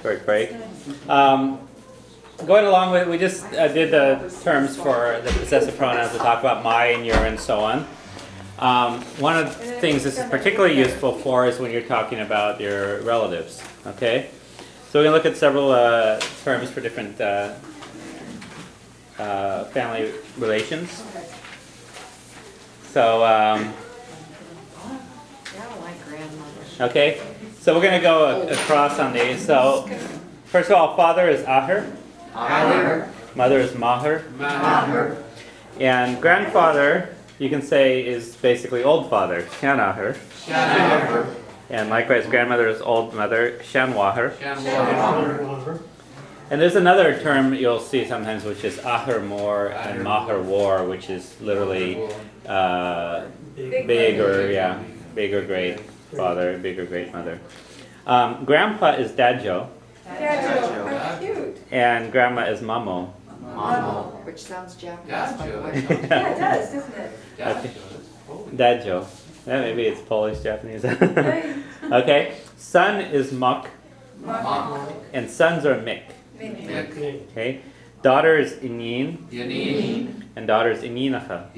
short break. Going along with, we just did the terms for the possessive pronouns to talk about my and your and so on. One of the things this is particularly useful for is when you're talking about your relatives. Okay, so we're going to look at several terms for different family relations. So, okay, so we're going to go across on these. So, first of all, father is Aher. Mother is Maher. And grandfather, you can say, is basically old father, Shanaher. And likewise, grandmother is old mother, Shanwaher. And there's another term you'll see sometimes, which is Aher Mor and Maher War, which is literally big or great father, big or great mother. Grandpa is Dajo. How cute. And grandma is Mamo. Mamo, which sounds Japanese. Yeah, it does, doesn't it? Okay. Dajo. Yeah, maybe it's Polish, Japanese. Okay. Son is Mok. And sons are Mik. Okay. Daughter is Inin. And daughter is Ininacha.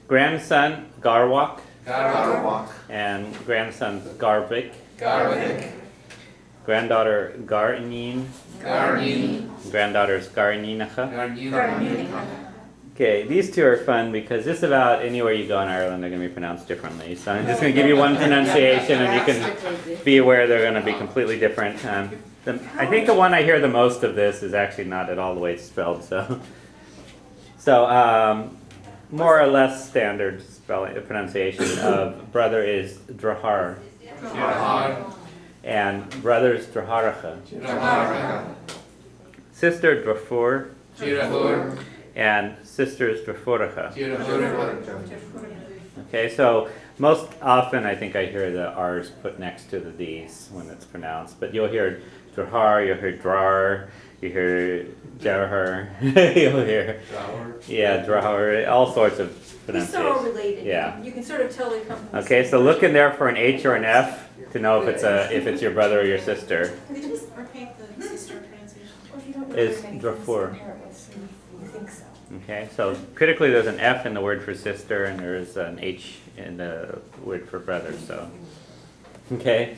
Grandson Garwak. And grandson Garvik. Granddaughter Garinin. Granddaughter is Garninacha. Okay, these two are fun because just about anywhere you go in Ireland they're going to be pronounced differently. So I'm just going to give you one pronunciation and you can be aware they're going to be completely different. I think the one I hear the most of this is actually not at all the way it's spelled. So more or less standard spelling pronunciation of brother is Drahar. And brothers Draharacha. Sister Drafur. And sisters Drafuracha. Okay, so most often I think I hear the R's put next to the D's when it's pronounced, but you'll hear Drahar, you'll hear Drar, you hear Jarhar, you'll hear Drahar, all sorts of pronunciations. They're all related. Yeah. You can sort of tell they come from the Okay, same so look in there for an H or an F to know if it's your brother or your sister. Could you just repeat the sister pronunciation? Is Drafur. You think so? Okay, so critically there's an F in the word for sister and there's an H in the word for brother, so. Okay.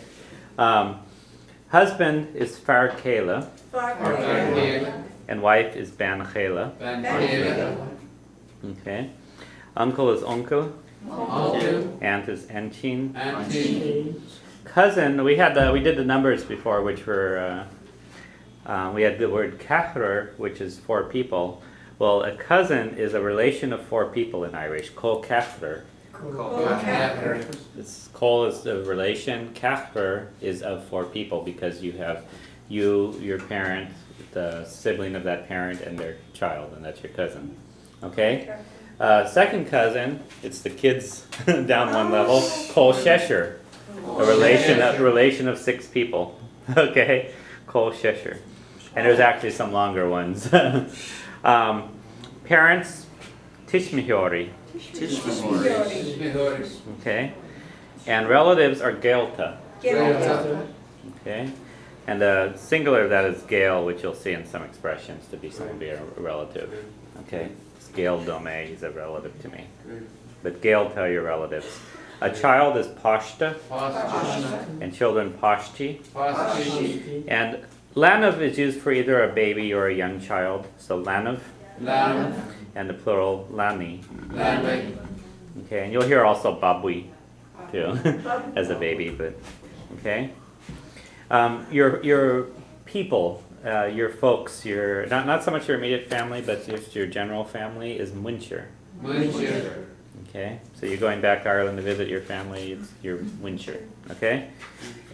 Husband is Far Kayla. And wife is Ban Kayla. Okay. Uncle is Onkel. Aunt is Enchin. Cousin, we did the numbers before, which were, we had the word Cahrer, which is 4 people. Well, a cousin is a relation of 4 people in Irish. Col Cahrer. Col is a relation. Cahrer is of 4 people because you have your parent, the sibling of that parent, and their child, and that's your cousin. Okay? Second cousin, it's the kids down one level. Col Shesher. A relation of 6 people. Okay? Col Shesher. And there's actually some longer ones. Parents, Tishmihori. Okay. And relatives are Gaelta. Okay. And the singular of that is Gael, which you'll see in some expressions to be somebody a relative. Okay. It's Gael Dome, he's a relative to me. But Gaelta are your relatives. A child is Pashta. And children Pashti. And Lanav is used for either a baby or a young child. So Lanav. And the plural Lani. Okay, and you'll hear also Babui too as a baby, but okay. Your people, your folks, your not so much your immediate family, but just your general family is Muncher. Okay, so you're going back to Ireland to visit your family, it's your Muncher. Okay,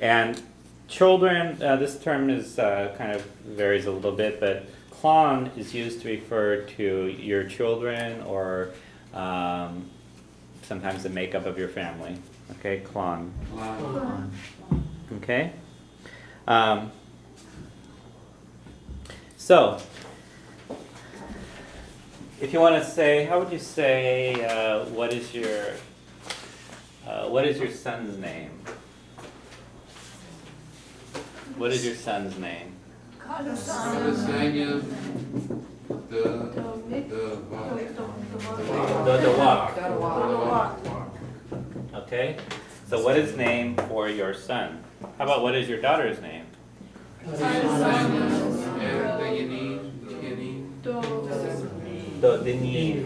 and children, this term is kind of varies a little bit, but Clon is used to refer to your children or sometimes the makeup of your family. Okay, Clon. Okay. So, if you want to say, how would you say, what is your son's name? What is your son's name? The walk. Okay. So what is name for your son? How about what is your daughter's name? Do Denis.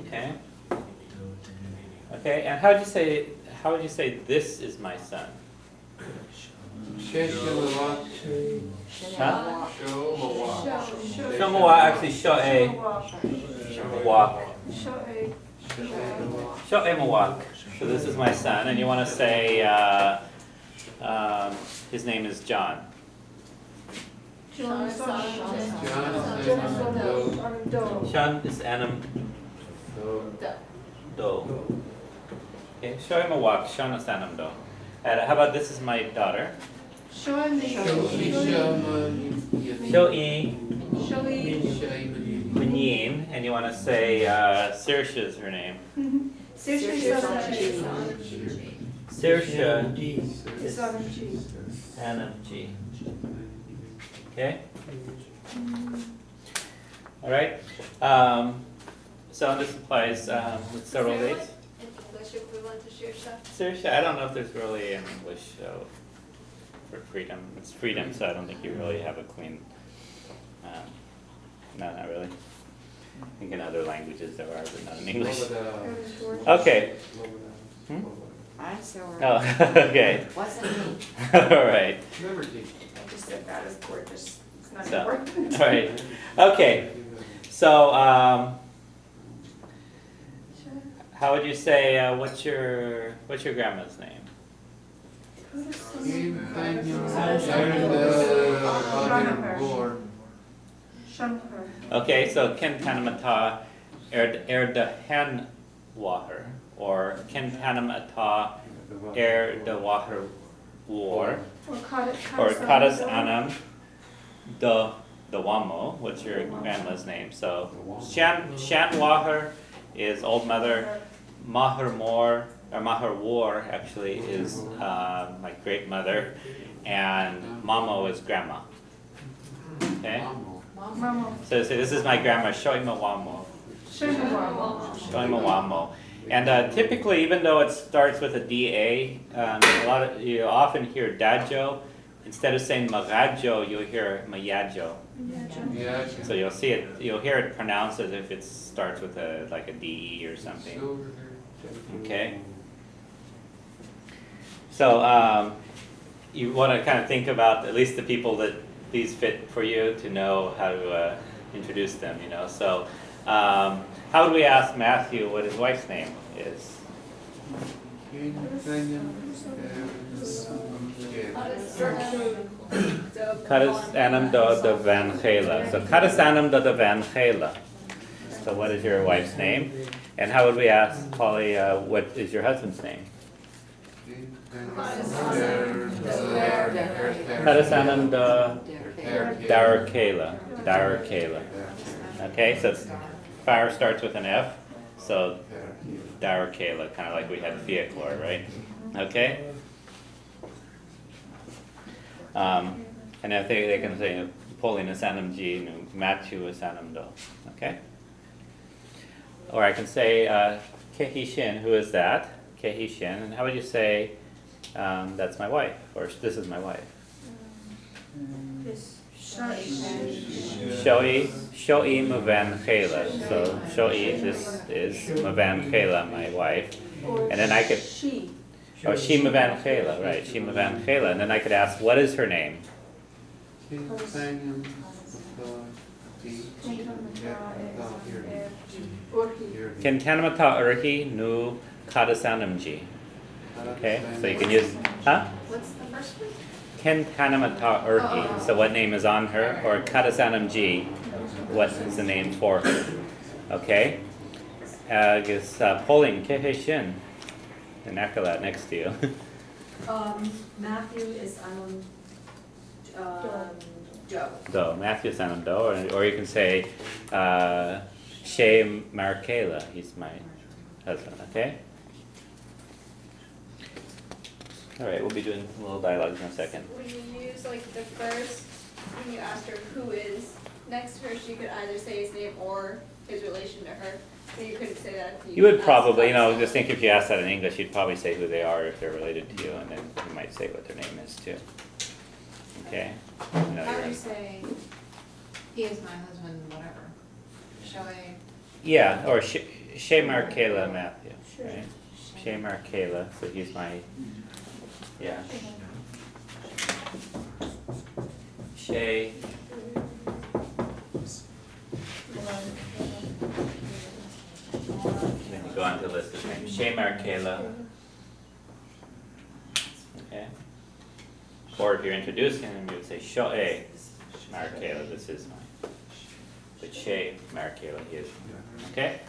Okay. Okay. And how would you say this is my son? Huh? Shomawa, actually sho'e walk. Sho'e mawak. So this is my son, and you want to say his name is John. Sean is Anam Do. Okay, sho'e mawak. Sean is Anam Do. And how about this is my daughter? Sho'i Manyin, and you want to say Saoirse is her name. Saoirse is Anam G. Okay? Alright. So this applies with several days. In English equivalent to Saoirse? Saoirse, I don't know if there's really an English for freedom. It's freedom, so I don't think you really have a clean. No, not really. I think in other languages there are, but not in English. Okay. I saw her. Oh, okay. Wasn't me. All right. I just said that is gorgeous. It's not So, important. all right. Okay. So, how would you say? What's your grandma's name? Okay, so Ken Tanamata Erdahan Water, or Ken Tanamata Erdawaher War, or Kadas Anam the Wamo. What's your grandma's name? So Shan Waher is old mother. Maher Moor, or Maher War actually is my great mother, and Mamo is grandma. Okay? So this is my grandma, Shoima Wamo. Shoima Wamo. And typically, even though it starts with a DA, you often hear Dajo. Instead of saying Magajo, you'll hear Mayajo. So you'll hear it pronounced as if it starts with like a DE or something. Okay. So you want to kind of think about at least the people that these fit for you to know how to introduce them. So how would we ask Matthew what his wife's name is? Kadas Anam de Van Gela. So Kadas Anam de Van Gela. So what is your wife's name? And how would we ask Polly, what is your husband's name? Kadas Anam de Darakela. Okay, so fire starts with an F, so Darakela, kind of like we had Fiaclor, right? Okay? And I think they can say Pauline is Anam G, Matthew is Anam Do. Okay? Or I can say Kehi Shin, who is that? Kehi Shin. And how would you say that's my wife, or this is my wife? Sho'i Mavan Khela. So Sho'i, this is Mavan Khela, my wife. And then I could she Mavan Khela, right? She Mavan Khela. And then I could ask, what is her name? Kentanamata Urhi Nu Kadasanamji. Okay, so you can use, What's the first one? Kentanamata Urhi. So what name is on her? Or Kadasanamji, what is the name for her? Okay. Guess Pauline Kehe Shin. The Nakalat next to you. Matthew is Joe. Do. Matthew Sanam Do. Or you can say Shea Markela. He's my husband, okay? All right, we'll be doing a little dialogue in a second. When you use like the first, when you asked her who is next to her, she could either say his name or his relation to her. So you couldn't say that if You would asked probably, you know, about just think if you asked that in English, you'd probably say who they are if they're related to you, and then you might say what their name is too. Okay? You know, How you're- would you say, he is my husband, whatever? Shall I? Yeah, or Shemar Kayla Matthew, right? Shemar Kayla, so he's my, yeah. Shay. Then you go on to list his name. Shemar Kayla. Okay. Or if you're introducing him, you would say Sho'e Mar Kayla, this is mine. But Shay Mar Kayla, he is. Okay?